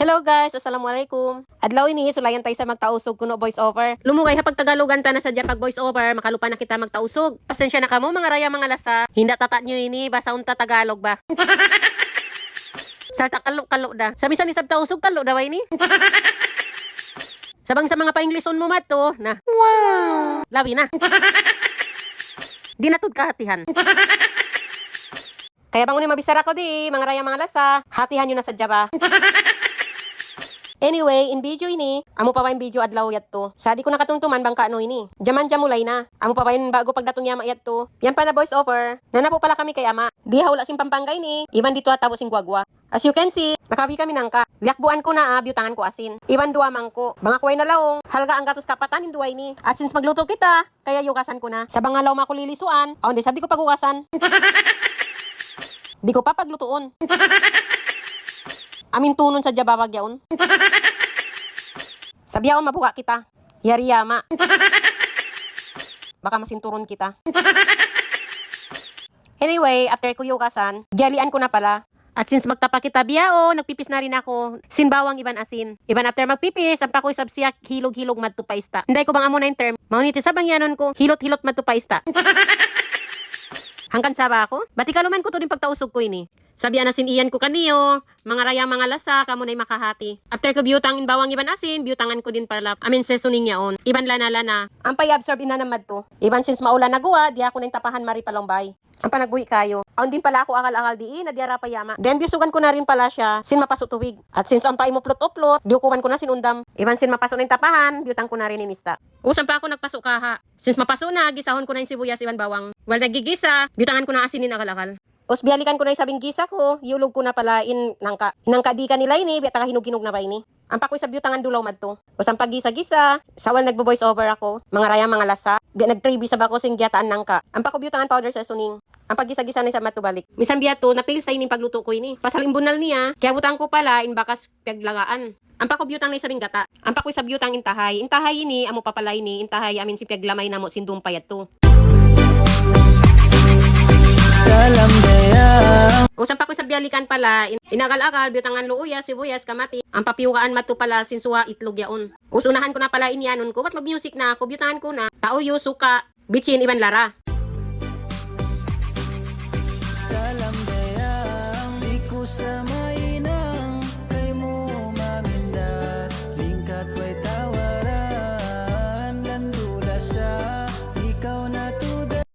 Hello guys, assalamualaikum. Adlaw ini sulayan tayo sa magtausog kuno voice over. Lumugay hapag Tagalogan ta na sadya pag voice over, makalupa na kita magtausog. Pasensya na kamo mga raya mga lasa. Hinda tatat nyo ini basa unta Tagalog ba. Sa takalo-kalo da. Sabi sa ni sab tausog kalo da ini. Sabang sa mga pa-Ingleson mo mato na. Wow. Lawi na. Di natud kahatihan. Kaya bangunin mabisara ko di, mga raya mga lasa. Hatihan nyo na sadya ba. Anyway, in video ini, amo pa ba yung video adlaw yat to. Sa di ko nakatungtuman bang kaano ini. Jaman jamulay na. Amo pa ba yung bago pagdatong yama yat to. Yan pa na voice over. Nanapo pala kami kay ama. Di hawla sing pampangay ni. Iban dito atabo sing guagwa. As you can see, nakabi kami nangka. Liakbuan ko na biutangan ko asin. Iban duwa mangko. Banga kuway na laong. Halga ang gatos kapatan in duway ni. At since magluto kita, kaya yukasan ko na. Sa bangalaw makulilisuan. O hindi sabi ko pagukasan. Di ko pa paglutuon. Amin tunon sa jababag yaon. Sabiyaon mabuka kita. Yariyama. Baka masinturon kita. Anyway, after ko yukasan, gyalian ko na pala. At since magtapa kita biyao, nagpipis na rin ako. Sinbawang iban asin. Iban after magpipis, ang pakoy sabsiyak hilog-hilog madto paista. Hinday ko bang amo na yung term. Maunito sa bangyanon ko, hilot-hilot madto paista. Hangkan saba ako? Bati kaluman ko to din pagtausog ko ini. Sabi anasin iyan ko kaniyo, mga raya mga lasa, kamo na'y makahati. After ko biyutangin bawang iban asin, biyutangan ko din pala. Amin seasoning yaon. Iban lana-lana. Ang pay-absorb inanamad to. Iban since maulan na guwa, di ako nang tapahan mari palongbay. Ang panagbuhi kayo. Aun din pala ako akal-akal diin, na diara pa yama. Then biyusugan ko na rin pala siya, sin mapaso tuwig. At since ang pay mo plot-oplot, diukuman ko na sinundam. Iban sin mapaso na yung tapahan, biyutang ko na rin inista. Usan pa ako nagpaso kaha. Since mapaso na, gisahon ko na yung sibuyas iban bawang. While nagigisa, biyutangan ko na asinin akal-akal. Os biyalikan ko na yung sabing gisa ko, yulog ko na pala nangka. Inangka di ka nila ini, biyata ka hinog-hinog na ba ini. Ang pakoy sa biyutangan dulaw madto. Os ang paggisa-gisa, sawal nagbo-voice over ako, mga raya mga lasa. Nag-tribi sa bako sing giyataan nangka. Ang pako biyutangan powder sa suning. Ang paggisa-gisa na sa matubalik. Misan biyato, napil sa ining pagluto ko ini. Pasalimbunal niya, kaya butang ko pala in bakas paglagaan. Ang pakubyutang na sabing gata. Ang pakoy sa biyutang intahay. Intahay ini, amo papalay ni, intahay amin si paglamay na mo sindum payat to. Usang pa ko sa biyalikan pala, inagal-agal, biutangan luuya, sibuyas, kamati. Ang papiukaan mato pala, sinsuwa, itlog yaon. Usunahan ko na pala inyanon ko, ba't mag-music na ako, biutangan ko na, tauyo, suka, bitchin, iban lara.